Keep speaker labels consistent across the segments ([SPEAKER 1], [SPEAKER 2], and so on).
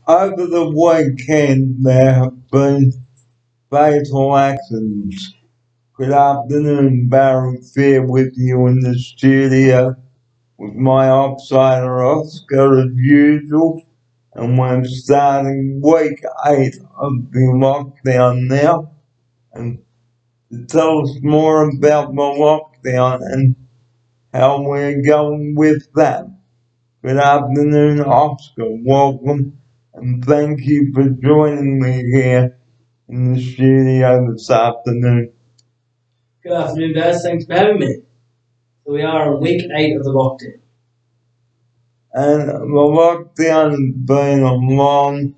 [SPEAKER 1] Over the weekend there have been fatal accidents. Good afternoon, Barry Fair with you in the studio with my offsider Oscar as usual, and we're starting week 8 of the lockdown now. And to tell us more about the lockdown and how we're going with that. Good afternoon, Oscar. Welcome, and thank you for joining me here in the studio this afternoon.
[SPEAKER 2] Good afternoon, guys. Thanks for having me. So we are on week 8 of the lockdown.
[SPEAKER 1] And the lockdown has been a long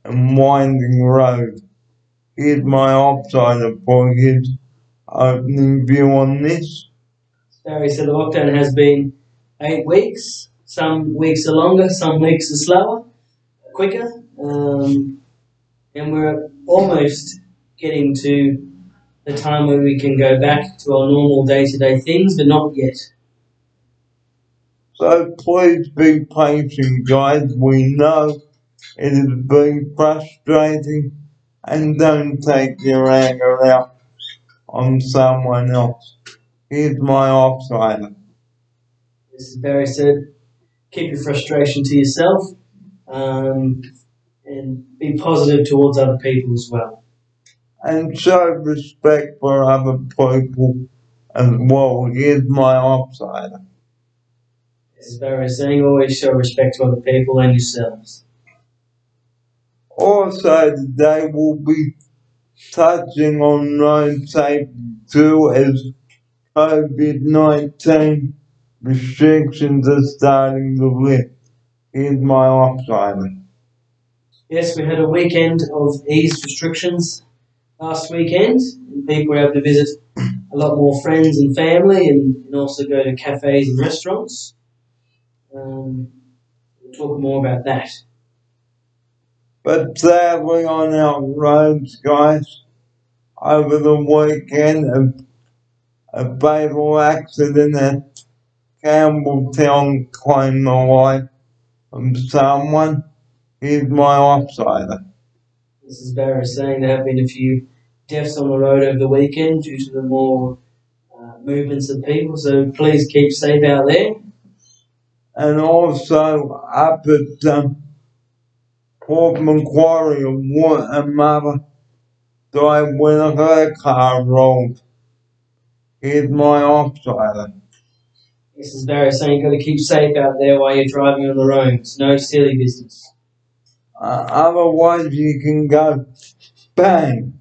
[SPEAKER 1] and winding road. Here's my offsider for his opening view on this.
[SPEAKER 2] Barry said the lockdown has been 8 weeks. Some weeks are longer, some weeks are slower, quicker. And we're almost getting to the time where we can go back to our normal day-to-day things, but not yet.
[SPEAKER 1] So please be patient, guys. We know it has been frustrating, and don't take your anger out on someone else. Here's my offsider.
[SPEAKER 2] As Barry said, keep your frustration to yourself and be positive towards other people as well.
[SPEAKER 1] And show respect for other people as well. Here's my offsider.
[SPEAKER 2] As Barry is saying, always show respect to other people and yourselves.
[SPEAKER 1] Also, today we'll be touching on road safety too, as COVID-19 restrictions are starting to lift. Here's my offsider.
[SPEAKER 2] Yes, we had a weekend of eased restrictions last weekend, and people were able to visit a lot more friends and family and also go to cafes and restaurants. We'll talk more about that.
[SPEAKER 1] But sadly on our roads, guys, over the weekend, a fatal accident at Campbelltown claimed the life of someone. Here's my offsider.
[SPEAKER 2] This is Barry saying there have been a few deaths on the road over the weekend due to the more movements of people, so please keep safe out there.
[SPEAKER 1] And also up at Port Macquarie, a mother died when her car rolled. Here's my offsider.
[SPEAKER 2] This is Barry saying you've got to keep safe out there while you're driving on the road. It's no silly business.
[SPEAKER 1] Otherwise you can go bang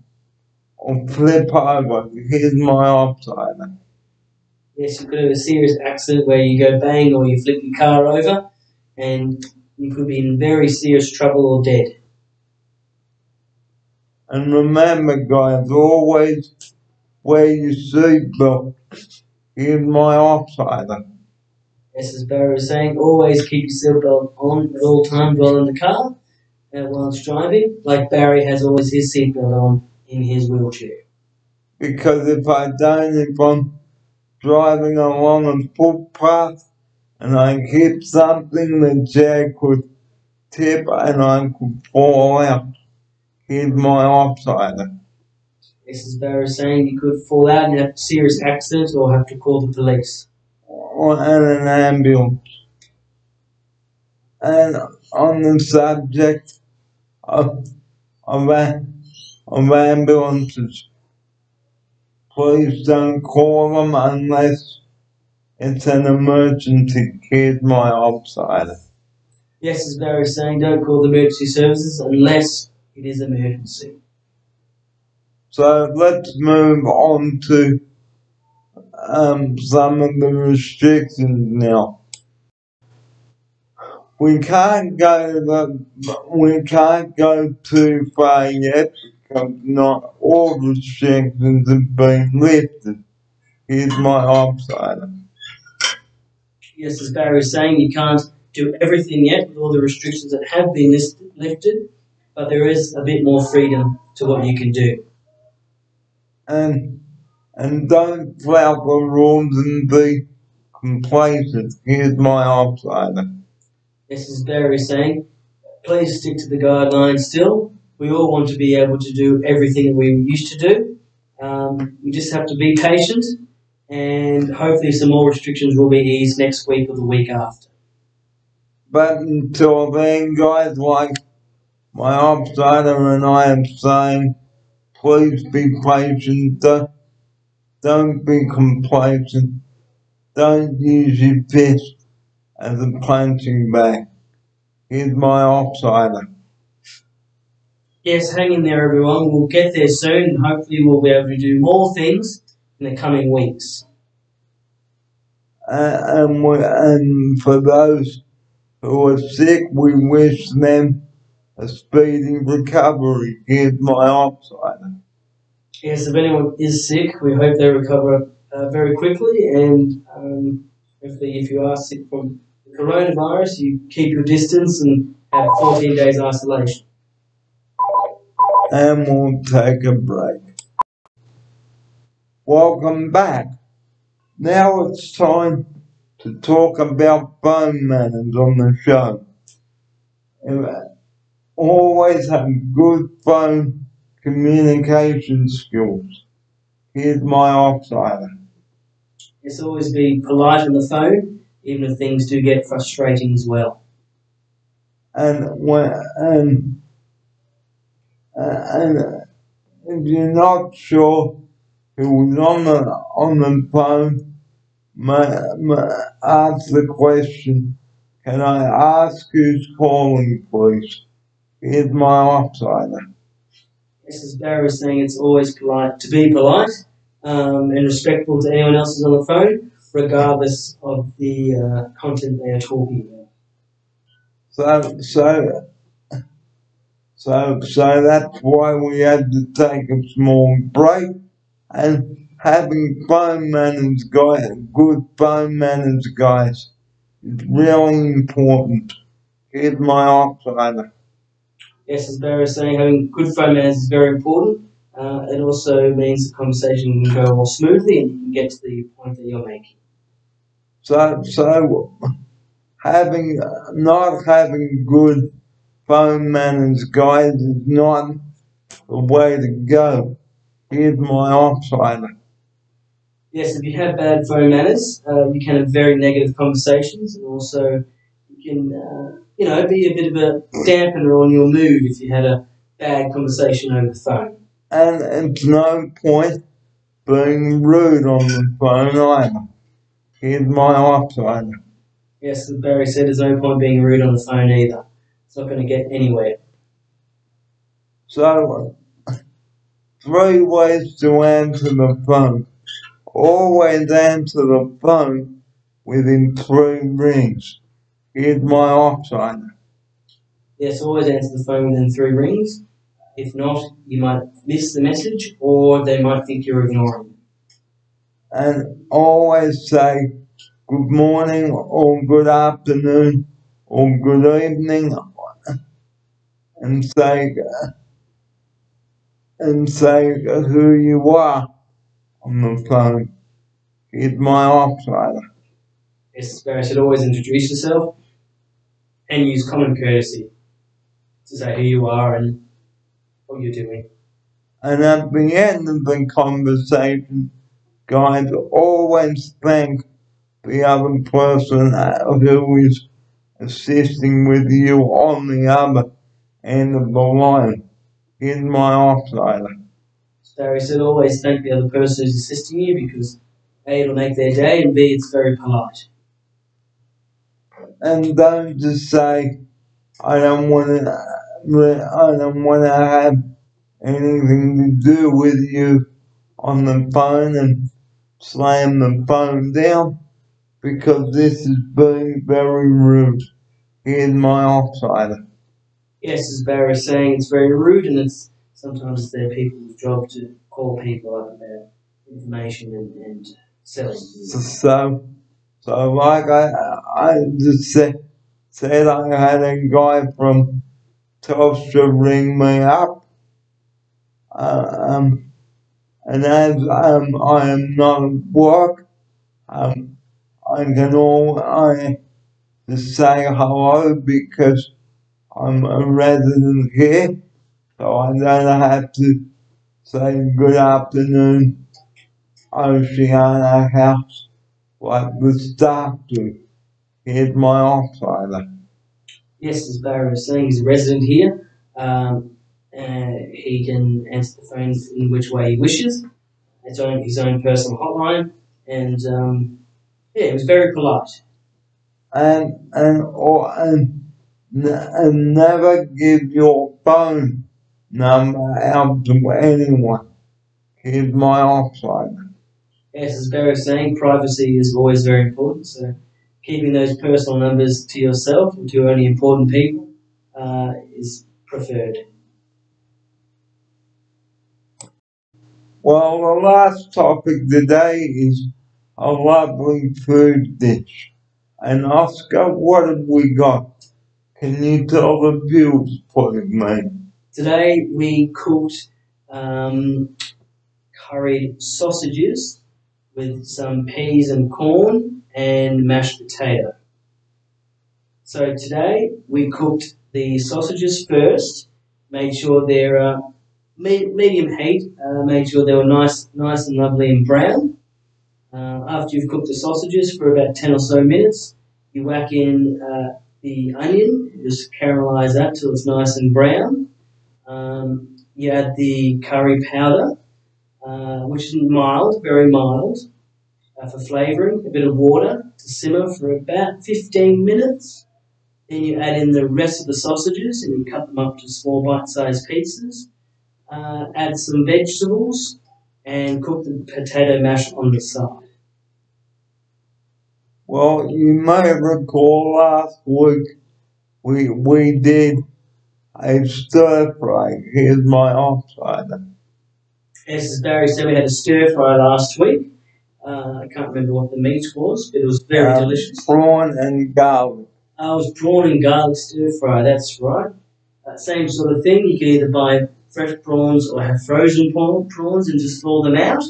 [SPEAKER 1] or flip over. Here's my offsider.
[SPEAKER 2] Yes, you could have a serious accident where you go bang or you flip your car over and you could be in very serious trouble or dead.
[SPEAKER 1] And remember, guys, always wear your seatbelt. Here's my offsider.
[SPEAKER 2] Yes, as Barry was saying, always keep your seatbelt on at all times while in the car and while it's driving, like Barry has always his seatbelt on in his wheelchair.
[SPEAKER 1] Because if I'm driving along a footpath and I hit something, the chair could tip and I could fall out. Here's my offsider.
[SPEAKER 2] This is Barry saying you could fall out and have a serious accident or have to call the police.
[SPEAKER 1] And an ambulance. And on the subject of ambulances, please don't call them unless it's an emergency. Here's my offsider.
[SPEAKER 2] Yes, as Barry is saying, don't call the emergency services unless it is an emergency.
[SPEAKER 1] So let's move on to some of the restrictions now. We can't go too far yet because not all restrictions have been lifted. Here's my offsider.
[SPEAKER 2] Yes, as Barry is saying, you can't do everything yet with all the restrictions that have been lifted, but there is a bit more freedom to what you can do.
[SPEAKER 1] And don't flout the rules and be complacent. Here's my offsider.
[SPEAKER 2] This is Barry saying, please stick to the guidelines still. We all want to be able to do everything that we used to do. We just have to be patient, and hopefully some more restrictions will be eased next week or the week after.
[SPEAKER 1] But until then, guys, like my outsider and I am saying, please be patient. Don't be complacent. Don't use your fist as a punching bag. Here's my outsider.
[SPEAKER 2] Yes, hang in there, everyone. We'll get there soon, and hopefully we'll be able to do more things in the coming weeks.
[SPEAKER 1] And for those who are sick, we wish them a speedy recovery. Here's my outsider.
[SPEAKER 2] Yes, if anyone is sick, we hope they recover very quickly, and hopefully if you are sick from the coronavirus, you keep your distance and have 14 days isolation.
[SPEAKER 1] And we'll take a break. Welcome back. Now it's time to talk about phone manners on the show. Always have good phone communication skills. Here's my outsider.
[SPEAKER 2] Yes, always be polite on the phone, even if things do get frustrating as well.
[SPEAKER 1] And if you're not sure who's on the phone, ask the question, can I ask who's calling, please? Here's my outsider.
[SPEAKER 2] Yes, as Barry was saying, it's always polite to be polite and respectful to anyone else who's on the phone, regardless of the content they are talking about.
[SPEAKER 1] So that's why we had to take a small break, and having phone manners, guys, good phone manners, guys, is really important. Here's my outsider.
[SPEAKER 2] Yes, as Barry was saying, having good phone manners is very important. It also means the conversation can go more smoothly and you can get to the point that you're making.
[SPEAKER 1] So not having good phone manners, guys, is not the way to go. Here's my outsider.
[SPEAKER 2] Yes, if you have bad phone manners, you can have very negative conversations, and also you can, be a bit of a dampener on your mood if you had a bad conversation over the phone.
[SPEAKER 1] And it's no point being rude on the phone either. Here's my outsider.
[SPEAKER 2] Yes, as Barry said, there's no point being rude on the phone either. It's not going to get anywhere.
[SPEAKER 1] So, 3 ways to answer the phone. Always answer the phone within 3 rings. Here's my outsider.
[SPEAKER 2] Yes, always answer the phone within 3 rings. If not, you might miss the message or they might think you're ignoring them.
[SPEAKER 1] And always say good morning or good afternoon or good evening, and say who you are on the phone. Here's my outsider.
[SPEAKER 2] Yes, Barry should always introduce yourself and use common courtesy to say who you are and what you're doing.
[SPEAKER 1] And at the end of the conversation, guys, always thank the other person who is assisting with you on the other end of the line. Here's my outsider.
[SPEAKER 2] Barry said always thank the other person who's assisting you because A, it'll make their day, and B, it's very polite.
[SPEAKER 1] And don't just say, I don't want to have anything to do with you on the phone, and slam the phone down, because this is being very rude. Here's my outsider.
[SPEAKER 2] Yes, as Barry was saying, it's very rude, and sometimes it's their people's job to call people up about information and selling.
[SPEAKER 1] So like I just said I had a guy from Telstra ring me up, and as I am not at work, I just say hello because I'm a resident here, so I don't have to say good afternoon, Oceana House, like the staff do. Here's my offsider.
[SPEAKER 2] Yes, as Barry was saying, he's a resident here. He can answer the phones in which way he wishes. His own personal hotline, and yeah, he was very polite.
[SPEAKER 1] And never give your phone number out to anyone. Here's my offsider.
[SPEAKER 2] Yes, as Barry was saying, privacy is always very important. So keeping those personal numbers to yourself and to only important people is preferred.
[SPEAKER 1] Well, the last topic today is a lovely food dish. And Oscar, what have we got? Can you tell the viewers, please, mate?
[SPEAKER 2] Today we cooked curried sausages with some peas and corn and mashed potato. So today we cooked the sausages first, made sure they're medium heat, made sure they were nice and lovely and brown. After you've cooked the sausages for about 10 or so minutes, you whack in the onion, just caramelize that till it's nice and brown. You add the curry powder, which is mild, very mild, for flavouring, a bit of water to simmer for about 15 minutes. Then you add in the rest of the sausages and you cut them up to small bite-sized pieces. Add some vegetables and cook the potato mash on the side.
[SPEAKER 1] Well, you may recall last week we did a stir fry. Here's my offsider.
[SPEAKER 2] Yes, as Barry said, we had a stir fry last week. I can't remember what the meat was, but it was very delicious.
[SPEAKER 1] Prawn and garlic.
[SPEAKER 2] It was prawn and garlic stir fry, that's right. Same sort of thing. You can either buy fresh prawns or have frozen prawns and just thaw them out.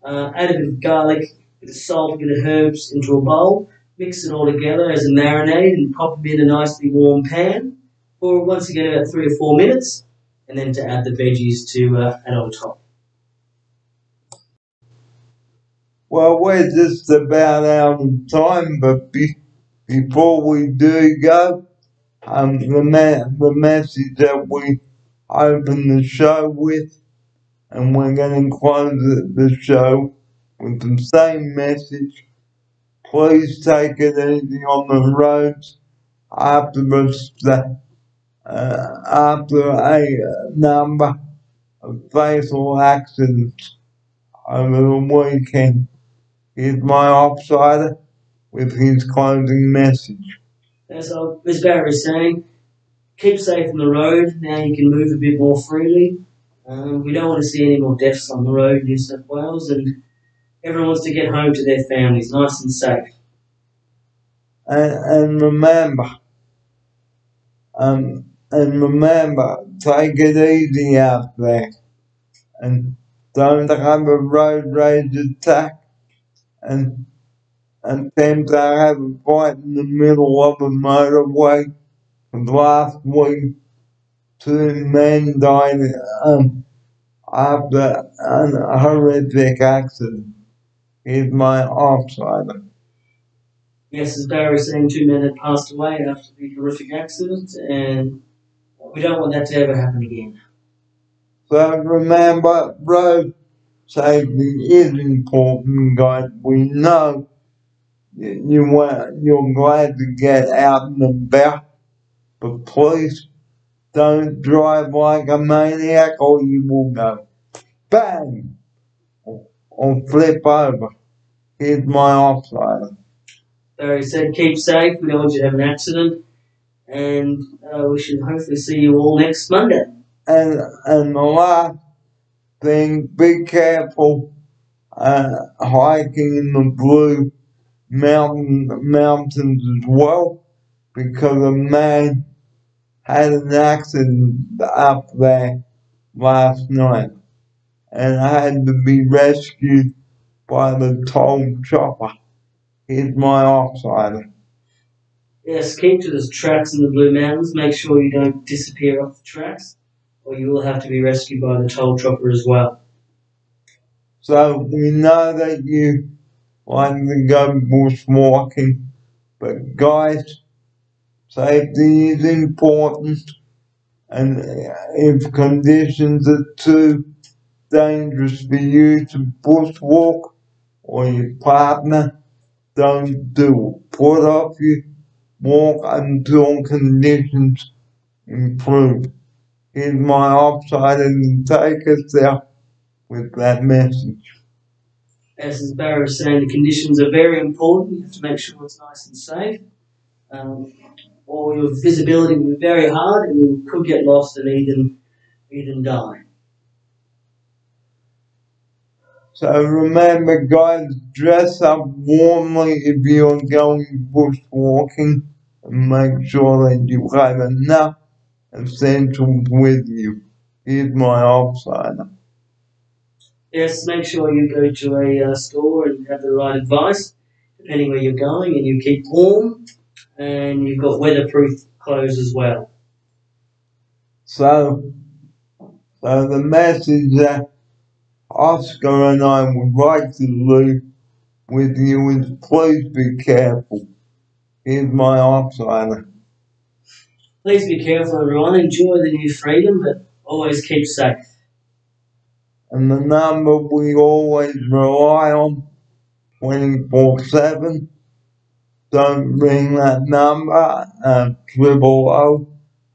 [SPEAKER 2] Add a bit of garlic, a bit of salt, a bit of herbs into a bowl. Mix it all together as a marinade and pop them in a nicely warm pan for once again about 3 or 4 minutes, and then to add the veggies to add on top.
[SPEAKER 1] Well, we're just about out of time, but before we do go, the message that we open the show with, and we're going to close the show with the same message. Please take it easy on the roads after a number of fatal accidents over the weekend. Here's my offsider with his closing message.
[SPEAKER 2] As Barry was saying, keep safe on the road. Now you can move a bit more freely. We don't want to see any more deaths on the road in New South Wales, and everyone wants to get home to their families nice and safe.
[SPEAKER 1] And remember, take it easy out there, and don't have a road rage attack, and attempt to have a fight in the middle of a motorway. Last week, 2 men died after a horrific accident. Here's my offsider.
[SPEAKER 2] Yes, as Barry was saying, 2 men had passed away after the horrific accident, and we don't want that to ever happen again.
[SPEAKER 1] So remember, road safety is important, guys. We know you're glad to get out and about, but please don't drive like a maniac or you will go bang or flip over. Here's my offsider.
[SPEAKER 2] Barry said, keep safe. We don't want you to have an accident, and we should hopefully see you all next Monday.
[SPEAKER 1] And the last thing, be careful hiking in the Blue Mountains as well, because a man had an accident up there last night and had to be rescued by the toll chopper. Here's my offsider.
[SPEAKER 2] Yes, keep to the tracks in the Blue Mountains. Make sure you don't disappear off the tracks, or you will have to be rescued by the toll chopper as well.
[SPEAKER 1] So we know that you like to go bushwalking, but guys, safety is important, and if conditions are too dangerous for you to bushwalk or your partner, don't do it. Put off your walk until conditions improve. Here's my offside and take us out with that message.
[SPEAKER 2] As Barry was saying, the conditions are very important. You have to make sure it's nice and safe. Um, or your visibility will be very hard, and you could get lost and even die.
[SPEAKER 1] So remember, guys, dress up warmly if you're going bushwalking, and make sure that you have enough essentials with you. Here's my offside.
[SPEAKER 2] Yes, make sure you go to a store and have the right advice, depending where you're going, and you keep warm, and you've got weatherproof clothes as well.
[SPEAKER 1] So the message that Oscar and I would like to leave with you is please be careful. Here's my offside.
[SPEAKER 2] Please be careful, everyone. Enjoy the new freedom, but always keep safe.
[SPEAKER 1] And the number we always rely on 24/7. Don't ring that number, 000,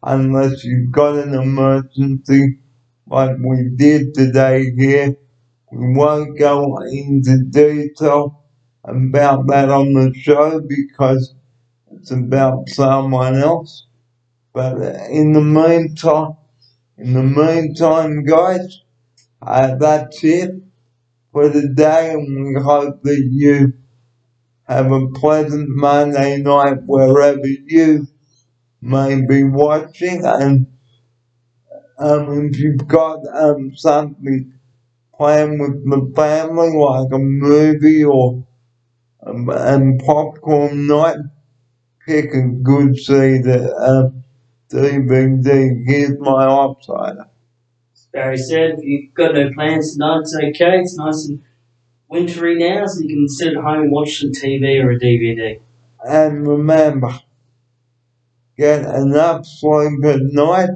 [SPEAKER 1] unless you've got an emergency like we did today here. We won't go into detail about that on the show because it's about someone else. But in the meantime, guys, that's it for today, and we hope that you have a pleasant Monday night wherever you may be watching. And if you've got something planned with the family, like a movie or and popcorn night, pick a good seed DVD. Here's my offside.
[SPEAKER 2] As Barry said, if you've got no plans tonight, it's okay. It's nice and wintry now, so you can sit at home and watch some TV or a DVD.
[SPEAKER 1] And remember, get enough sleep at night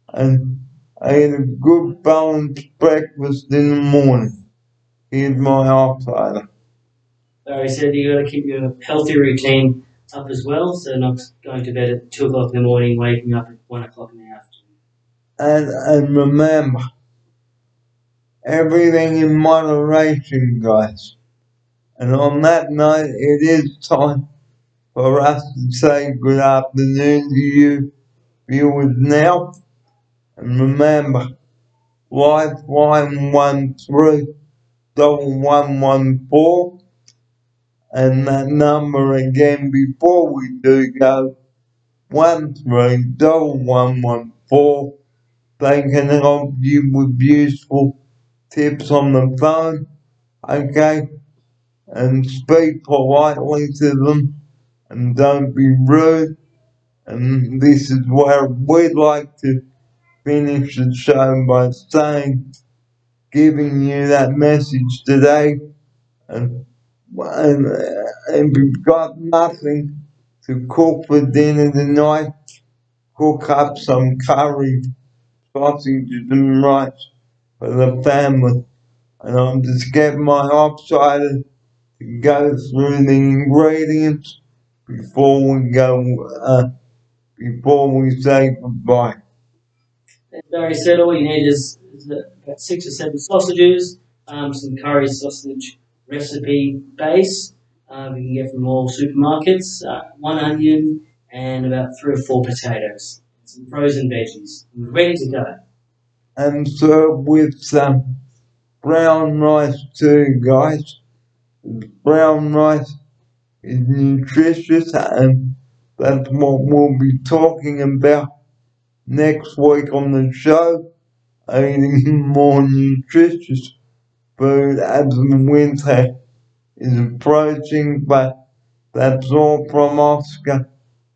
[SPEAKER 1] and eat a good balanced breakfast in the morning. Here's my offside.
[SPEAKER 2] Barry said you got to keep your healthy routine up as well, so not going to bed at 2 o'clock in the morning, waking up at 1 o'clock in the afternoon.
[SPEAKER 1] And remember, everything in moderation, guys. And on that note, it is time for us to say good afternoon to you viewers now. And remember, Lifeline 131114, and that number again before we do go, 131114. They can help you with useful tips on the phone, okay? And speak politely to them and don't be rude. And this is where we'd like to finish the show by saying, giving you that message today. And if you've got nothing to cook for dinner tonight, cook up some curry, sausages and rice for the family. And I'm just getting my offside to go through the ingredients before we say goodbye.
[SPEAKER 2] As Barry said, all you need is about 6 or 7 sausages, some curry sausage recipe base. You can get from all supermarkets, 1 onion, and about 3 or 4 potatoes. Some frozen veggies. Ready to go.
[SPEAKER 1] And serve with some brown rice too, guys. Brown rice is nutritious, and that's what we'll be talking about next week on the show. Eating more nutritious food as the winter is approaching. But that's all from Oscar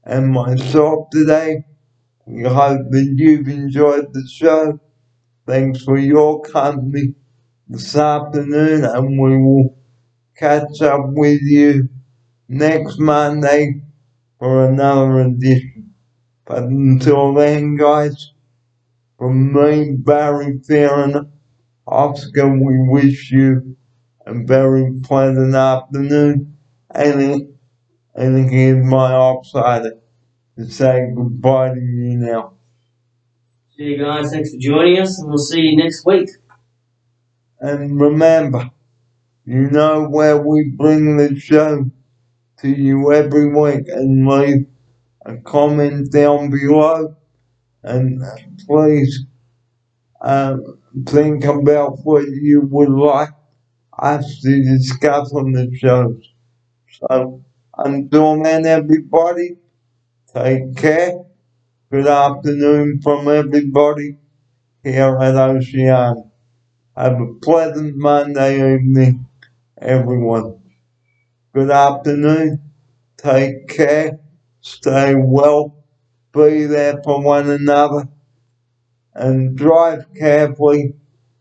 [SPEAKER 1] and myself today. We hope that you've enjoyed the show. Thanks for your company this afternoon, and we will catch up with you next Monday for another edition. But until then, guys, from me, Barry Fair, and Oscar, we wish you a very pleasant afternoon. And here's my outsider to say goodbye to you now.
[SPEAKER 2] See you guys. Thanks for joining us, and we'll see you next week.
[SPEAKER 1] And remember, you know where we bring the show to you every week, and leave a comment down below. And please think about what you would like us to discuss on the shows. So until then, everybody, take care. Good afternoon from everybody here at Oceania. Have a pleasant Monday evening, everyone. Good afternoon. Take care. Stay well. Be there for one another. And drive carefully,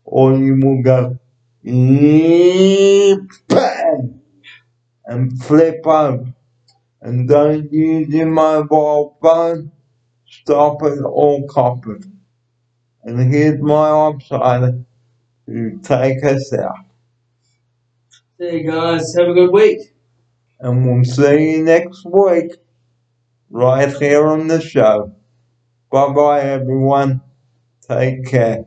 [SPEAKER 1] or you will go bang and flip over. And don't use your mobile phone. Stop it or cop it. And here's my outsider to take us out.
[SPEAKER 2] See you guys. Have a good week.
[SPEAKER 1] And we'll see you next week, right here on the show. Bye bye, everyone. Take care.